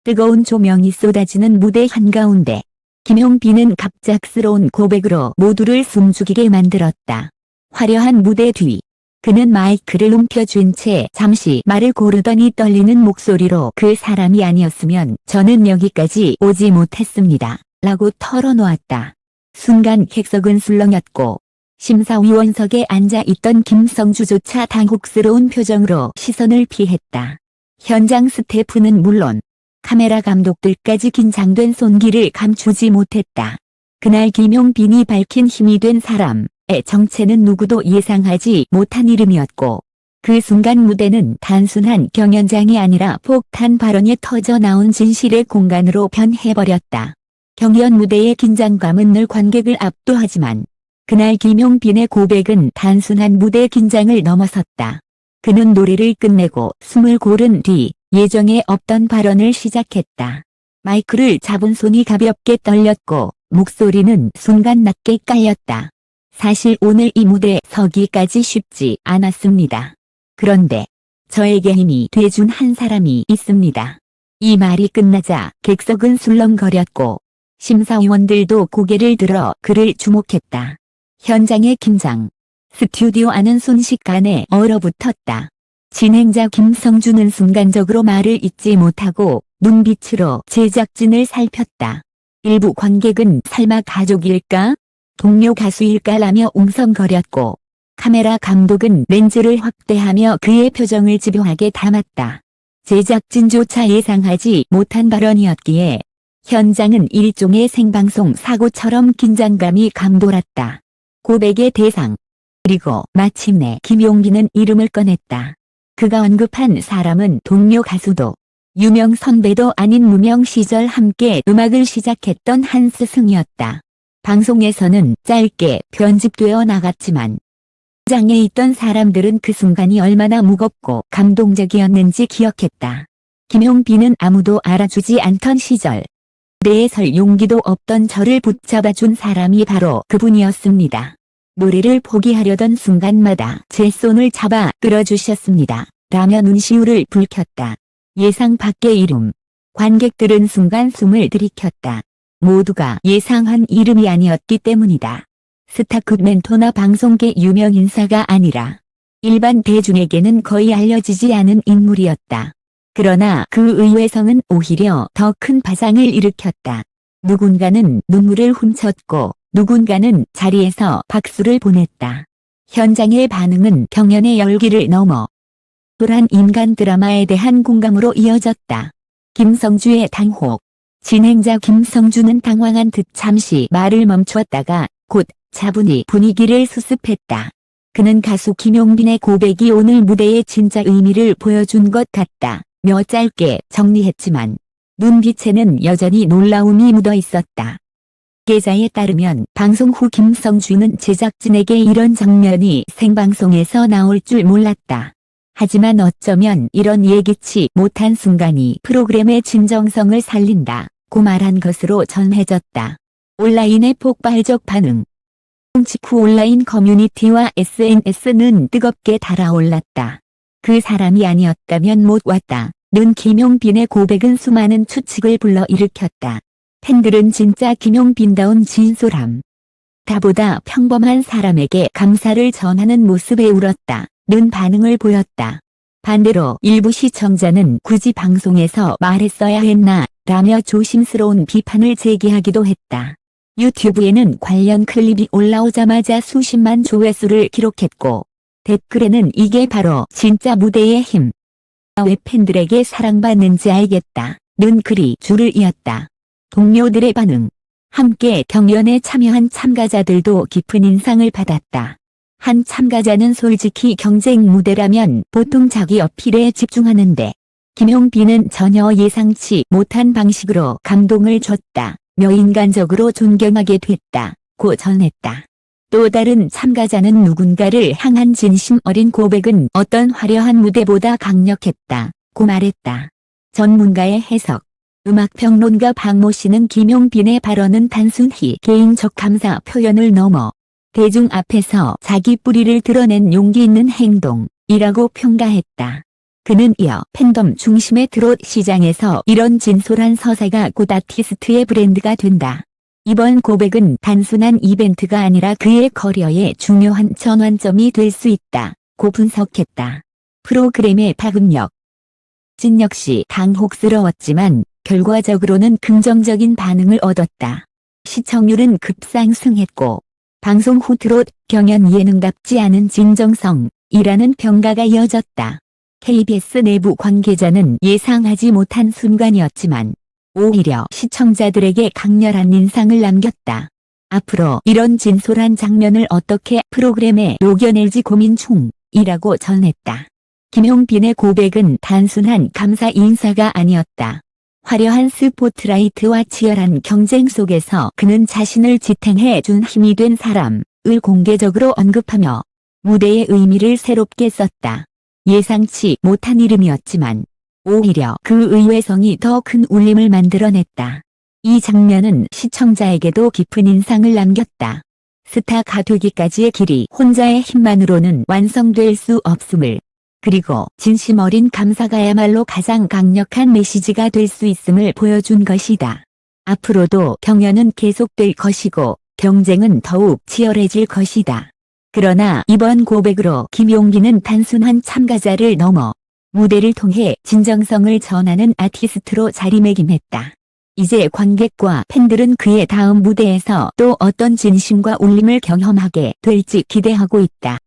뜨거운 조명이 쏟아지는 무대 한가운데 김용빈은 갑작스러운 고백으로 모두를 숨죽이게 만들었다. 화려한 무대 뒤 그는 마이크를 움켜쥔 채 잠시 말을 고르더니 떨리는 목소리로 그 사람이 아니었으면 저는 여기까지 오지 못했습니다. 라고 털어놓았다. 순간 객석은 술렁였고 심사위원석에 앉아있던 김성주조차 당혹스러운 표정으로 시선을 피했다. 현장 스태프는 물론 카메라 감독들까지 긴장된 손길을 감추지 못했다. 그날 김용빈이 밝힌 힘이 된 사람의 정체는 누구도 예상하지 못한 이름이었고 그 순간 무대는 단순한 경연장이 아니라 폭탄 발언이 터져 나온 진실의 공간으로 변해버렸다. 경연 무대의 긴장감은 늘 관객을 압도하지만 그날 김용빈의 고백은 단순한 무대 긴장을 넘어섰다. 그는 노래를 끝내고 숨을 고른 뒤 예정에 없던 발언을 시작했다. 마이크를 잡은 손이 가볍게 떨렸고 목소리는 순간 낮게 깔렸다. 사실 오늘 이 무대에 서기까지 쉽지 않았습니다. 그런데 저에게 힘이 돼준 한 사람이 있습니다. 이 말이 끝나자 객석은 술렁거렸고 심사위원들도 고개를 들어 그를 주목했다. 현장의 긴장. 스튜디오 안은 순식간에 얼어붙었다. 진행자 김성주는 순간적으로 말을 잇지 못하고 눈빛으로 제작진을 살폈다. 일부 관객은 설마 가족일까? 동료 가수일까라며 웅성거렸고 카메라 감독은 렌즈를 확대하며 그의 표정을 집요하게 담았다. 제작진조차 예상하지 못한 발언이었기에 현장은 일종의 생방송 사고처럼 긴장감이 감돌았다. 고백의 대상. 그리고 마침내 김용빈은 이름을 꺼냈다. 그가 언급한 사람은 동료 가수도 유명 선배도 아닌 무명 시절 함께 음악을 시작했던 한 스승이었다. 방송에서는 짧게 편집되어 나갔지만 장에 있던 사람들은 그 순간이 얼마나 무겁고 감동적이었는지 기억했다. 김용빈은 아무도 알아주지 않던 시절 무대에 설 용기도 없던 저를 붙잡아준 사람이 바로 그분이었습니다. 노래를 포기하려던 순간마다 제 손을 잡아 끌어주셨습니다. 라며 눈시울을 붉혔다. 예상 밖의 이름. 관객들은 순간 숨을 들이켰다. 모두가 예상한 이름이 아니었기 때문이다. 스타급 멘토나 방송계 유명 인사가 아니라 일반 대중에게는 거의 알려지지 않은 인물이었다. 그러나 그 의외성은 오히려 더 큰 파장을 일으켰다. 누군가는 눈물을 훔쳤고 누군가는 자리에서 박수를 보냈다. 현장의 반응은 경연의 열기를 넘어 한 인간 드라마에 대한 공감으로 이어졌다. 김성주의 당혹. 진행자 김성주는 당황한 듯 잠시 말을 멈추었다가 곧 차분히 분위기를 수습했다. 그는 가수 김용빈의 고백이 오늘 무대의 진짜 의미를 보여준 것 같다. 며 짧게 정리했지만 눈빛에는 여전히 놀라움이 묻어 있었다. 관계자에 따르면 방송 후 김성주는 제작진에게 이런 장면이 생방송에서 나올 줄 몰랐다. 하지만 어쩌면 이런 예기치 못한 순간이 프로그램의 진정성을 살린다고 말한 것으로 전해졌다. 온라인의 폭발적 반응. 직후 온라인 커뮤니티와 SNS는 뜨겁게 달아올랐다. 그 사람이 아니었다면 못 왔다. 는 김용빈의 고백은 수많은 추측을 불러일으켰다. 팬들은 진짜 김용빈다운 진솔함. 다보다 평범한 사람에게 감사를 전하는 모습에 울었다. 는 반응을 보였다. 반대로 일부 시청자는 굳이 방송에서 말했어야 했나 라며 조심스러운 비판을 제기하기도 했다. 유튜브에는 관련 클립이 올라오자마자 수십만 조회수를 기록했고 댓글에는 이게 바로 진짜 무대의 힘. 왜 팬들에게 사랑받는지 알겠다. 는 글이 줄을 이었다. 동료들의 반응. 함께 경연에 참여한 참가자들도 깊은 인상을 받았다. 한 참가자는 솔직히 경쟁 무대라면 보통 자기 어필에 집중하는데 김용빈은 전혀 예상치 못한 방식으로 감동을 줬다. 며 인간적으로 존경하게 됐다고 전했다. 또 다른 참가자는 누군가를 향한 진심 어린 고백은 어떤 화려한 무대보다 강력했다고 말했다. 전문가의 해석. 음악평론가 박모 씨는 김용빈의 발언은 단순히 개인적 감사 표현을 넘어 대중 앞에서 자기 뿌리를 드러낸 용기 있는 행동이라고 평가했다. 그는 이어 팬덤 중심의 트롯 시장에서 이런 진솔한 서사가 곧 아티스트의 브랜드가 된다. 이번 고백은 단순한 이벤트가 아니라 그의 커리어의 중요한 전환점이 될 수 있다. 고 분석했다. 프로그램의 파급력. 진 역시 당혹스러웠지만 결과적으로는 긍정적인 반응을 얻었다. 시청률은 급상승했고 방송 후 트롯 경연 예능답지 않은 진정성이라는 평가가 이어졌다. KBS 내부 관계자는 예상하지 못한 순간이었지만 오히려 시청자들에게 강렬한 인상을 남겼다. 앞으로 이런 진솔한 장면을 어떻게 프로그램에 녹여낼지 고민 중이라고 전했다. 김용빈의 고백은 단순한 감사 인사가 아니었다. 화려한 스포트라이트와 치열한 경쟁 속에서 그는 자신을 지탱해 준 힘이 된 사람을 공개적으로 언급하며 무대의 의미를 새롭게 썼다. 예상치 못한 이름이었지만 오히려 그 의외성이 더 큰 울림을 만들어냈다. 이 장면은 시청자에게도 깊은 인상을 남겼다. 스타가 되기까지의 길이 혼자의 힘만으로는 완성될 수 없음을, 그리고 진심 어린 감사가야말로 가장 강력한 메시지가 될 수 있음을 보여준 것이다. 앞으로도 경연은 계속될 것이고 경쟁은 더욱 치열해질 것이다. 그러나 이번 고백으로 김용빈은 단순한 참가자를 넘어 무대를 통해 진정성을 전하는 아티스트로 자리매김했다. 이제 관객과 팬들은 그의 다음 무대에서 또 어떤 진심과 울림을 경험하게 될지 기대하고 있다.